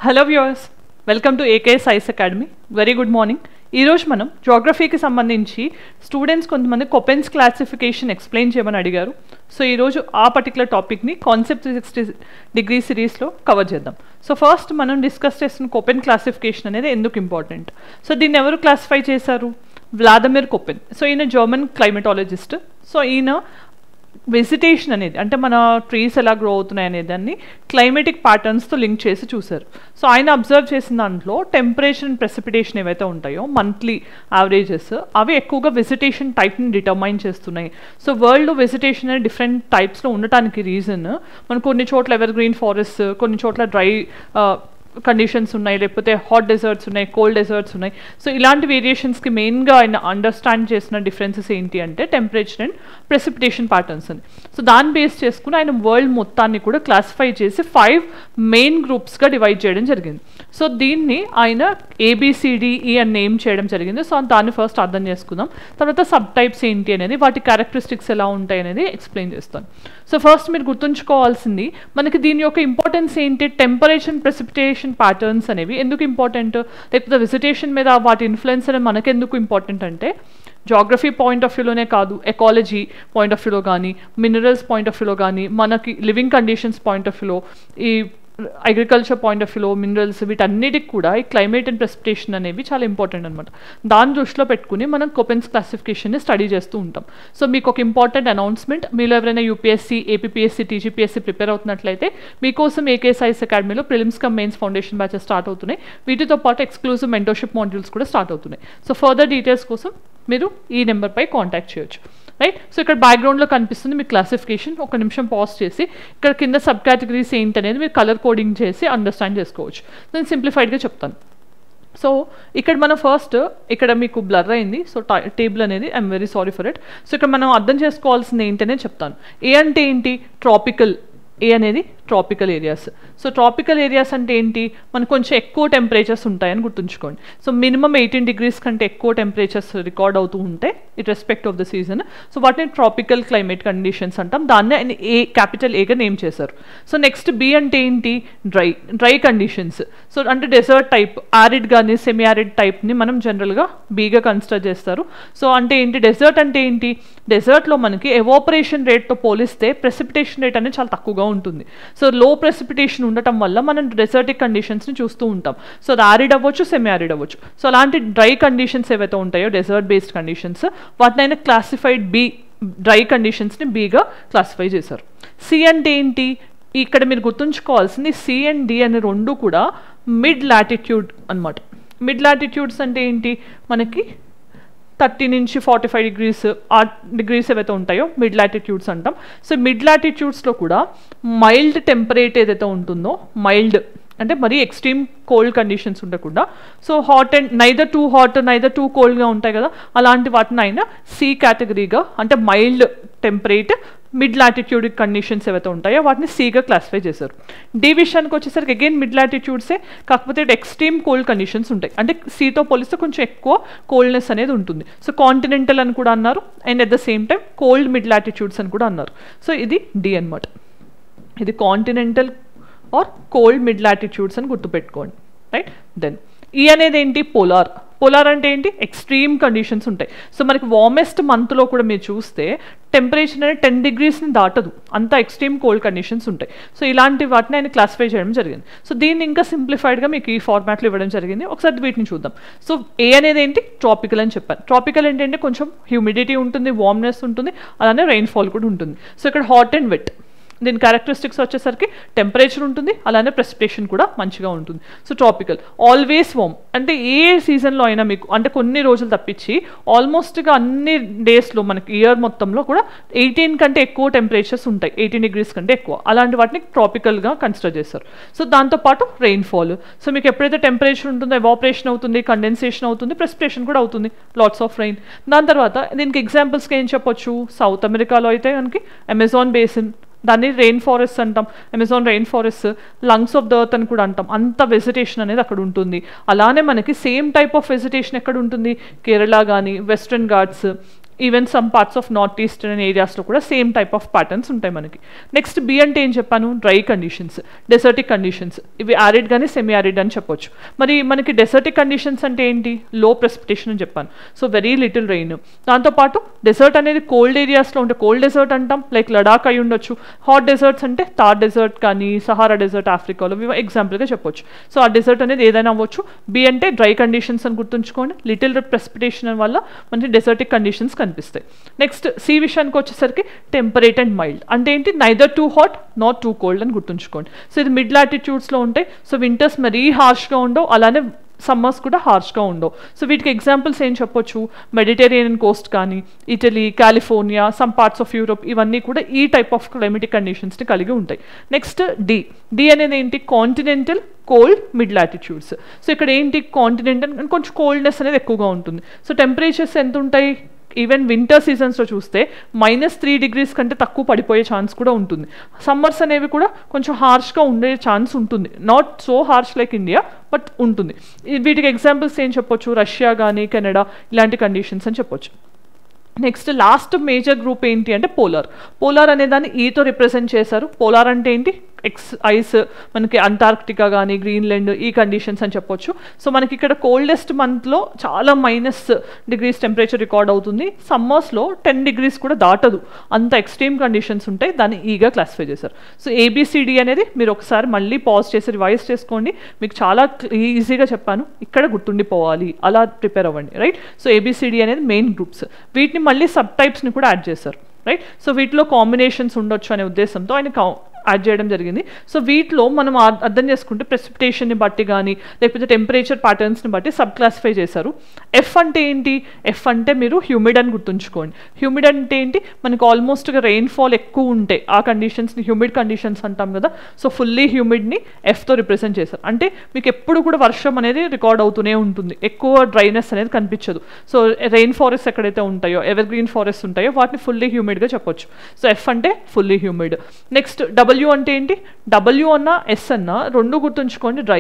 Hello viewers, welcome to AKS ice academy. Very good morning. ఈరోజు మనం జోగ్రఫీకి సంబంధించి students కొంతమంది కొపెన్స్ క్లాసిఫికేషన్ ఎక్స్ప్లెయిన్ చేయమని అడిగారు. సో ఈరోజు ఆ పర్టికులర్ టాపిక్ని కాన్సెప్ట్ 360 సిరీస్లో కవర్ చేద్దాం. సో ఫస్ట్ మనం డిస్కస్ చేస్తున్న కొపెన్ క్లాసిఫికేషన్ అనేది ఎందుకు ఇంపార్టెంట్. సో దీన్ని ఎవరు క్లాసిఫై చేశారు? వ్లాదిమిర్ కొపెన్. సో ఈయన జర్మన్ క్లైమటాలజిస్ట్. సో ఈయన వెజిటేషన్ అనేది అంటే మన ట్రీస్ ఎలా గ్రో అవుతున్నాయి అనే దాన్ని క్లైమేటిక్ ప్యాటర్న్స్తో లింక్ చేసి చూశారు. సో ఆయన అబ్జర్వ్ చేసిన దాంట్లో టెంపరేచర్ అండ్ ప్రెసిపిటేషన్ ఏవైతే ఉంటాయో మంత్లీ యావరేజెస్ అవి ఎక్కువగా వెజిటేషన్ టైప్ని డిటర్మైన్ చేస్తున్నాయి. సో వరల్డ్లో వెజిటేషన్ అనేది డిఫరెంట్ టైప్స్లో ఉండటానికి రీజన్ మనకు కొన్ని చోట్ల ఎవర్ గ్రీన్ ఫారెస్ట్, కొన్ని చోట్ల డ్రై కండిషన్స్ ఉన్నాయి, లేకపోతే హాట్ డెజర్ట్స్ ఉన్నాయి, కోల్డ్ డెజర్ట్స్ ఉన్నాయి. సో ఇలాంటి వేరియేషన్స్కి మెయిన్గా ఆయన అండర్స్టాండ్ చేసిన డిఫరెన్సెస్ ఏంటి అంటే టెంపరేచర్ అండ్ ప్రెసిపిటేషన్ ప్యాటర్న్స్ అని. సో దాన్ని బేస్ చేసుకుని ఆయన వరల్డ్ మొత్తాన్ని కూడా క్లాసిఫై చేసి 5 మెయిన్ గ్రూప్స్గా డివైడ్ చేయడం జరిగింది. సో దీన్ని ఆయన ABCDE అని నేమ్ చేయడం జరిగింది. సో దాన్ని ఫస్ట్ అర్థం చేసుకుందాం, తర్వాత సబ్ టైప్స్ ఏంటి అనేది, వాటి క్యారెక్టరిస్టిక్స్ ఎలా ఉంటాయి అనేది ఎక్స్ప్లెయిన్ చేస్తాను. సో ఫస్ట్ మీరు గుర్తుంచుకోవాల్సింది మనకి దీని యొక్క ఇంపార్టెన్స్ ఏంటి, టెంపరేచర్ అండ్ ప్రెసిపిటేషన్ ప్యాటర్న్స్ అనేవి ఎందుకు ఇంపార్టెంట్, లేకపోతే వెజిటేషన్ మీద వాటి ఇన్ఫ్లుయెన్స్ అనేది మనకెందుకు ఇంపార్టెంట్ అంటే జాగ్రఫీ పాయింట్ ఆఫ్ వ్యూలోనే కాదు, ఎకాలజీ పాయింట్ ఆఫ్ వ్యూలో కానీ, మినరల్స్ పాయింట్ ఆఫ్ వ్యూలో కానీ, మనకి లివింగ్ కండిషన్స్ పాయింట్ ఆఫ్ వ్యూలో, ఈ అగ్రికల్చర్ పాయింట్ ఆఫ్ వ్యూలో, మినరల్స్, వీటన్నిటికి కూడా ఈ క్లైమేట్ అండ్ ప్రెసిపిటేషన్ అనేవి చాలా ఇంపార్టెంట్ అనమాట. దాన్ని దృష్టిలో పెట్టుకుని మనం కొపెన్స్ క్లాసిఫికేషన్ని స్టడీ చేస్తూ ఉంటాం. సో మీకు ఒక ఇంపార్టెంట్ అనౌన్స్మెంట్, మీలో ఎవరైనా UPSC, APPSC, TGPSC ప్రిపేర్ అవుతున్నట్లయితే మీకోసం ఏకేఎస్ ఐస్ అకాడమీలో prelims come mains foundation batches start అవుతున్నాయి. వీటితో పాటు ఎక్స్క్లూజివ్ మెంటర్షిప్ మాడ్యూల్స్ కూడా స్టార్ట్ అవుతున్నాయి. సో ఫర్దర్ డీటెయిల్స్ కోసం మీరు ఈ నెంబర్పై కాంటాక్ట్ చేయొచ్చు. రైట్. సో ఇక్కడ బ్యాక్గ్రౌండ్లో కనిపిస్తుంది మీ క్లాసిఫికేషన్. ఒక నిమిషం పాజ్ చేసి ఇక్కడ కింద సబ్ కేటగిరీస్ ఏంటి అనేది మీరు కలర్ కోడింగ్ చేసి అండర్స్టాండ్ చేసుకోవచ్చు. నేను సింప్లిఫైడ్గా చెప్తాను. సో ఇక్కడ మనం ఫస్ట్ ఇక్కడ మీకు బ్లర్ అయింది. సో టేబుల్ అనేది I'm very sorry for it. So ఇక్కడ మనం అర్థం చేసుకోవాల్సింది ఏంటనే చెప్తాను. ఏ అంటే ఏంటి? ట్రాపికల్. ఏ అనేది tropical areas. So tropical areas అంటే ఏంటి? మనకు కొంచెం ఎక్కువ టెంపరేచర్స్ ఉంటాయని గుర్తుంచుకోండి. సో మినిమం 18 degrees కంటే ఎక్కువ టెంపరేచర్స్ రికార్డ్ అవుతూ ఉంటాయి it respect of the season. So వాటిని ట్రాపికల్ క్లైమేట్ కండిషన్స్ అంటాం. దాన్ని ఆయన క్యాపిటల్ ఏగా నేమ్ చేశారు. సో నెక్స్ట్ B అంటే ఏంటి? Dry conditions. సో అంటే డెజర్ట్ టైప్, యారిడ్ కానీ సెమీ యారిడ్ టైప్ని మనం జనరల్గా Bగా కన్సిడర్ చేస్తారు. సో అంటే ఏంటి? డెజర్ట్ అంటే ఏంటి? డెజర్ట్లో మనకి ఎవాపరేషన్ రేట్తో పోలిస్తే ప్రెసిపిటేషన్ రేట్ అనేది చాలా తక్కువగా ఉంటుంది. సో లో ప్రెసిపిటేషన్ ఉండటం వల్ల మనం డెజర్టిక్ కండిషన్స్ని చూస్తూ ఉంటాం. సో అది యారిడ్ అవ్వచ్చు, సెమీ యారిడ్ అవ్వచ్చు. సో అలాంటి డ్రై కండిషన్స్ ఏవైతే ఉంటాయో డెజర్ట్ బేస్డ్ కండిషన్స్, వాటిని ఆయన క్లాసిఫైడ్ డ్రై కండిషన్స్ని Bగా క్లాసిఫై చేశారు. C అంటే ఏంటి? ఇక్కడ మీరు గుర్తుంచుకోవాల్సింది C అండ్ D అనే రెండు కూడా మిడ్ లాటిట్యూడ్ అనమాట. మిడ్ లాటిట్యూడ్స్ అంటే ఏంటి? మనకి 30 నుంచి 45 degrees ఏవైతే ఉంటాయో మిడ్ లాటిట్యూడ్స్ అంటాం. సో మిడ్ లాటిట్యూడ్స్లో కూడా మైల్డ్ టెంపరేట్ ఏదైతే ఉంటుందో, మైల్డ్ అంటే మరీ ఎక్స్ట్రీమ్ కోల్డ్ కండిషన్స్ ఉండకుండా, so hot and neither too hot neither too కోల్డ్గా ఉంటాయి కదా, అలాంటి వాటిని అయినా C కేటగిరీగా అంటే mild temperate mid latitude conditions ఏవైతే ఉంటాయో వాటిని Cగా క్లాసిఫై చేశారు. D విషయానికి వచ్చేసరికి అగైన్ మిడ్ లాటిట్యూడ్సే, కాకపోతే ఎక్స్ట్రీమ్ కోల్డ్ కండిషన్స్ ఉంటాయి. అంటే Cతో పోలిస్తే కొంచెం ఎక్కువ కోల్డ్నెస్ అనేది ఉంటుంది. సో కాంటినెంటల్ అని కూడా అన్నారు, and at the same time cold mid latitudes అని కూడా అన్నారు. సో ఇది D అనమాట. ఇది continental or cold mid latitudes అని గుర్తుపెట్టుకోండి. రైట్. దెన్ E అనేది ఏంటి? పోలార్. పోలార్ అంటే ఏంటి? ఎక్స్ట్రీమ్ కండిషన్స్ ఉంటాయి. సో మనకి వార్మెస్ట్ మంత్లో కూడా మీరు చూస్తే టెంపరేచర్ అనేది 10 degreesని దాటదు, అంత ఎక్స్ట్రీమ్ కోల్డ్ కండిషన్స్ ఉంటాయి. సో ఇలాంటి వాటిని ఆయన క్లాసిఫై చేయడం జరిగింది. సో దీన్ని ఇంకా సింప్లిఫైడ్గా మీకు ఈ ఫార్మాట్లో ఇవ్వడం జరిగింది. ఒకసారి వీటిని చూద్దాం. సో A అనేది ఏంటి? ట్రాపికల్ అని చెప్పాను. ట్రాపికల్ ఏంటంటే కొంచెం హ్యూమిడిటీ ఉంటుంది, వార్మ్నెస్ ఉంటుంది, అలానే రెయిన్ఫాల్ కూడా ఉంటుంది. సో ఇక్కడ హాట్ అండ్ వెట్. దీని క్యారెక్టరిస్టిక్స్ వచ్చేసరికి టెంపరేచర్ ఉంటుంది, అలానే ప్రెసిపిటేషన్ కూడా మంచిగా ఉంటుంది. So tropical. ఆల్వేస్ వార్మ్ అంటే ఏ సీజన్లో అయినా మీకు అంటే కొన్ని రోజులు తప్పించి ఆల్మోస్ట్గా అన్ని డేస్లో మనకి ఇయర్ మొత్తంలో కూడా 18 కంటే ఎక్కువ టెంపరేచర్స్ ఉంటాయి, 18 degrees కంటే ఎక్కువ. అలాంటి వాటిని ట్రాపికల్గా కన్సిడర్ చేస్తారు. సో దాంతోపాటు రెయిన్ఫాల్. సో మీకు ఎప్పుడైతే టెంపరేచర్ ఉంటుందో ఎవాపరేషన్ అవుతుంది, కండెన్సేషన్ అవుతుంది, ప్రెసిపిటేషన్ కూడా అవుతుంది, లాట్స్ ఆఫ్ రెయిన్. దాని తర్వాత దీనికి ఎగ్జాంపుల్స్గా ఏం చెప్పొచ్చు? సౌత్ అమెరికాలో అయితే మనకి అమెజాన్ బేసిన్, దాన్ని రెయిన్ ఫారెస్ట్ అంటాం. Amazon rain forest lungs of the earth అని కూడా అంటాం. అంత వెజిటేషన్ అనేది అక్కడ ఉంటుంది. అలానే మనకి సేమ్ టైప్ ఆఫ్ వెజిటేషన్ ఎక్కడ ఉంటుంది? కేరళ కానీ, western Ghats, even some parts of north eastern ఏరియాస్లో కూడా సేమ్ టైప్ ఆఫ్ ప్యాటర్న్స్ ఉంటాయి మనకి. నెక్స్ట్ బి అంటే ఏం చెప్పాను, డ్రై కండిషన్స్, డెసర్టిక్ కండిషన్స్. ఇవి యారిడ్ కానీ సెమీ యారిడ్ అని చెప్పొచ్చు. మరి మనకి డెసర్టిక్ కండిషన్స్ అంటే ఏంటి, లో ప్రెసిపిటేషన్ అని చెప్పాను. So very little rain. దాంతోపాటు డెసర్ట్ అనేది కోల్డ్ ఏరియాస్లో ఉంటే కోల్డ్ డెసర్ట్ అంటాం, లైక్ లడాక్ అయి ఉండొచ్చు. హాట్ డెసర్ట్స్ అంటే థార్ డెసర్ట్ కానీ సహారా డెసర్ట్ ఆఫ్రికాలో ఎగ్జాంపుల్గా చెప్పొచ్చు. సో ఆ డెసర్ట్ అనేది ఏదైనా అవ్వచ్చు. బి అంటే డ్రై కండిషన్స్ అని గుర్తుంచుకోండి, లిటిల్ ప్రెసిపిటేషన్ వల్ల మనకి డెసర్టిక్ కండిషన్స్ కనిపిస్తాయి. నెక్స్ట్ సి విషయానికి వచ్చేసరికి టెంపరేట్ అండ్ మైల్డ్ అంటే ఏంటి, neither too hot not two cold అని గుర్తుంచుకోండి. సో ఇది మిడ్ లాటిట్యూడ్స్లో ఉంటాయి. సో వింటర్స్ మరీ హార్ష్గా ఉండవు, అలానే సమ్మర్స్ కూడా హార్ష్గా ఉండవు. సో వీటికి ఎగ్జాంపుల్స్ ఏం చెప్పొచ్చు, మెడిటేరియన్ కోస్ట్ కానీ Italy, California, some parts of Europe, ఇవన్నీ కూడా ఈ టైప్ ఆఫ్ క్లైమేటిక్ కండిషన్స్ని కలిగి ఉంటాయి. నెక్స్ట్ డి అనేది ఏంటి, continental cold mid latitudes. So ఇక్కడ ఏంటి, కాంటినెంటల్ కొంచెం కోల్డ్నెస్ అనేది ఎక్కువగా ఉంటుంది. సో టెంపరేచర్స్ ఎంత ఉంటాయి, ఈవెన్ వింటర్ సీజన్స్లో చూస్తే -3 degrees కంటే తక్కువ పడిపోయే ఛాన్స్ కూడా ఉంటుంది. సమ్మర్స్ అనేవి కూడా కొంచెం హార్ష్గా ఉండే ఛాన్స్ ఉంటుంది, not so harsh like India but ఉంటుంది. వీటికి ఎగ్జాంపుల్స్ ఏం చెప్పొచ్చు, రష్యా కానీ కెనడా, ఇలాంటి కండిషన్స్ అని చెప్పొచ్చు. నెక్స్ట్ లాస్ట్ మేజర్ గ్రూప్ ఏంటి అంటే పోలార్ అనే దాన్ని ఈతో రిప్రజెంట్ చేశారు. పోలార్ అంటే ఏంటి, ఐస్, మనకి అంటార్క్టికా కానీ గ్రీన్లాండ్, ఈ కండిషన్స్ అని చెప్పొచ్చు. సో మనకి ఇక్కడ కోల్డెస్ట్ మంత్లో చాలా -degrees టెంపరేచర్ రికార్డ్ అవుతుంది. సమ్మర్స్లో 10 degrees కూడా దాటదు, అంత ఎక్స్ట్రీమ్ కండిషన్స్ ఉంటాయి. దాన్ని ఈగా క్లాసిఫై చేశారు. సో ABCD అనేది మీరు ఒకసారి మళ్ళీ పాజ్ చేసి రివైజ్ చేసుకోండి, మీకు చాలా ఈజీగా చెప్పాను, ఇక్కడ గుర్తుండిపోవాలి, అలా ప్రిపేర్ అవ్వండి, రైట్. సో ABCD అనేది మెయిన్ గ్రూప్స్. వీటిని మళ్ళీ సబ్ టైప్స్ని కూడా యాడ్ చేశారు, రైట్. సో వీటిలో కాంబినేషన్స్ ఉండొచ్చు అనే ఉద్దేశంతో ఆయన యాడ్ చేయడం జరిగింది. సో వీటిలో మనం అర్థం చేసుకుంటే ప్రెసిపిటేషన్ని బట్టి కానీ లేకపోతే టెంపరేచర్ ప్యాటర్న్స్ని బట్టి సబ్ క్లాసిఫై చేశారు. ఎఫ్ అంటే ఏంటి, ఎఫ్ అంటే మీరు హ్యూమిడ్ అని గుర్తుంచుకోండి. హ్యూమిడ్ అంటే ఏంటి, మనకు ఆల్మోస్ట్గా రెయిన్ఫాల్ ఎక్కువ ఉంటాయి, ఆ కండిషన్స్ని హ్యూమిడ్ కండిషన్స్ అంటాం కదా. సో ఫుల్లీ హ్యూమిడ్ని ఎఫ్తో రిప్రజెంట్ చేశారు. అంటే మీకు ఎప్పుడు కూడా వర్షం అనేది రికార్డ్ అవుతూనే ఉంటుంది, ఎక్కువ డ్రైనెస్ అనేది కనిపించదు. సో రెయిన్ ఫారెస్ట్ ఎక్కడైతే ఉంటాయో, ఎవర్ గ్రీన్ ఫారెస్ట్ ఉంటాయో వాటిని ఫుల్లీ హ్యూమిడ్గా చెప్పొచ్చు. సో ఎఫ్ అంటే ఫుల్లీ హ్యూమిడ్. నెక్స్ట్ డబ్ల్యూ అంటే ఏంటి, డబ్ల్యూ అన్నా ఎస్ అన్నా రెండు గుర్తుంచుకోండి, dry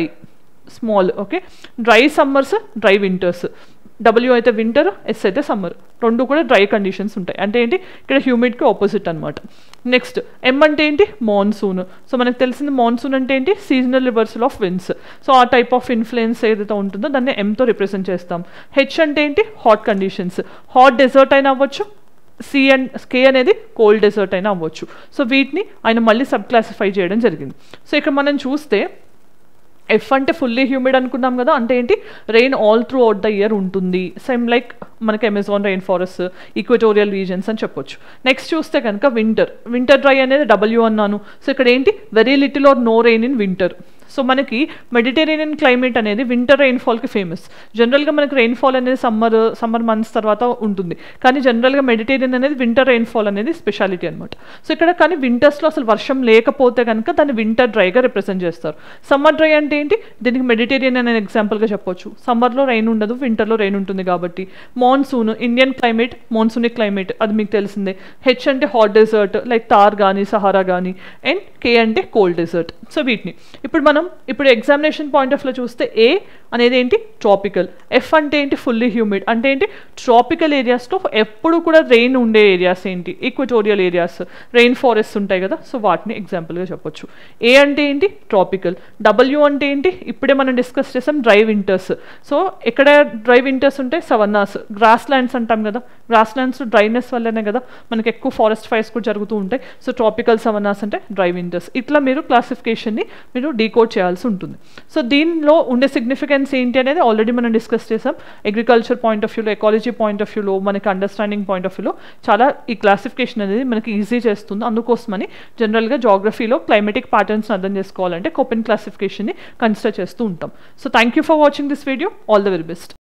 small, okay. Dry summers, dry winters. W అయితే వింటర్, ఎస్ అయితే సమ్మర్, రెండు కూడా డ్రై కండిషన్స్ ఉంటాయి. అంటే ఏంటి, ఇక్కడ హ్యూమిడ్కి ఆపోజిట్ అనమాట. నెక్స్ట్ ఎం అంటే ఏంటి, మాన్సూన్. సో మనకు తెలిసింది మాన్సూన్ అంటే ఏంటి, seasonal reversal of winds. So ఆ టైప్ ఆఫ్ ఇన్ఫ్లుయెన్స్ ఏదైతే ఉంటుందో దాన్ని ఎంతో రిప్రజెంట్ చేస్తాం. హెచ్ అంటే ఏంటి, హాట్ కండిషన్స్, హాట్ డెజర్ట్ అయినా అవ్వచ్చు. కే అనేది కోల్డ్ డెజర్ట్ అయినా అవ్వచ్చు. సో వీటిని ఆయన మళ్ళీ సబ్ క్లాసిఫై చేయడం జరిగింది. సో ఇక్కడ మనం చూస్తే ఎఫ్ అంటే ఫుల్లీ హ్యూమిడ్ అనుకున్నాం కదా, అంటే ఏంటి, రెయిన్ ఆల్ త్రూ అవుట్ ద ఇయర్ ఉంటుంది. సేమ్ లైక్ మనకి Amazon rain forest, equatorial regions అని చెప్పొచ్చు. నెక్స్ట్ చూస్తే కనుక వింటర్ డ్రై అనేది డబ్ల్యూ అన్నాను. సో ఇక్కడ ఏంటి, very little or no rain in winter. So మనకి మెడిటేరియన్ క్లైమేట్ అనేది వింటర్ రెయిన్ఫాల్కి ఫేమస్. జనరల్గా మనకి రెయిన్ఫాల్ అనేది సమ్మర్ మంత్స్ తర్వాత ఉంటుంది, కానీ జనరల్గా మెడిటేరియన్ అనేది వింటర్ రెయిన్ఫాల్ అనేది స్పెషాలిటీ అనమాట. సో ఇక్కడ కానీ వింటర్స్లో అసలు వర్షం లేకపోతే కనుక దాన్ని వింటర్ డ్రైగా రిప్రజెంట్ చేస్తారు. సమ్మర్ డ్రై అంటే ఏంటి, దీనికి మెడిటేరియన్ అనే ఎగ్జాంపుల్గా చెప్పొచ్చు. సమ్మర్లో రెయిన్ ఉండదు, వింటర్లో రెయిన్ ఉంటుంది కాబట్టి. మాన్సూన్, ఇండియన్ క్లైమేట్, మాన్సూనిక్ క్లైమేట్, అది మీకు తెలిసిందే. హెచ్ అంటే హాట్ డెజర్ట్ లైక్ థార్ కానీ సహారా కానీ, అండ్ కే అంటే కోల్డ్ డెజర్ట్. సో వీటిని ఇప్పుడు ఎగ్జామినేషన్ పాయింట్ ఆఫ్ లో చూస్తే ఏ అనేది ఏంటి, ట్రాపికల్. ఎఫ్ అంటే ఏంటి, ఫుల్లీ హ్యూమిడ్. అంటే ఏంటి, ట్రాపికల్ ఏరియాస్లో ఎప్పుడు కూడా రెయిన్ ఉండే ఏరియాస్ ఏంటి, ఈక్వటోరియల్ ఏరియాస్, రెయిన్ ఫారెస్ట్ ఉంటాయి కదా. సో వాటిని ఎగ్జాంపుల్గా చెప్పొచ్చు. ఏ అంటే ఏంటి, ట్రాపికల్. డబ్ల్యూ అంటే ఏంటి, ఇప్పుడే మనం డిస్కస్ చేసాం, డ్రై వింటర్స్. సో ఎక్కడ డ్రై వింటర్స్ ఉంటాయి, సవన్నాస్, గ్రాస్ ల్యాండ్స్ అంటాం కదా. గ్రాస్ ల్యాండ్స్ డ్రైనెస్ వల్లనే కదా మనకి ఎక్కువ ఫారెస్ట్ ఫైర్స్ కూడా జరుగుతూ ఉంటాయి. సో ట్రాపికల్ సవన్నాస్ అంటే డ్రై వింటర్స్. ఇట్లా మీరు క్లాసిఫికేషన్ని మీరు డీకోడ్ చేయాల్సి ఉంటుంది. సో దీనిలో ఉండే సిగ్నిఫికెన్స్ ఏంటి అనేది ఆల్రెడీ మనం డిస్కస్ చేసాం. అగ్రికల్చర్ పాయింట్ ఆఫ్ వ్యూలో, ఎకాలజీ పాయింట్ ఆఫ్ వ్యూలో, మనకి అండర్స్టాండింగ్ పాయింట్ ఆఫ్ వ్యూలో చాలా ఈ క్లాసిఫికేషన్ అనేది మనకి ఈజీ చేస్తుంది. అందుకోసమని జనరల్గా జాగ్రఫీలో క్లైమేటిక్ ప్యాటర్న్స్ అర్థం చేసుకోవాలంటే కోపెన్ క్లాసిఫికేషన్ని కన్సిడర్ చేస్తూ ఉంటాం. So thank you for watching this video. All the very best.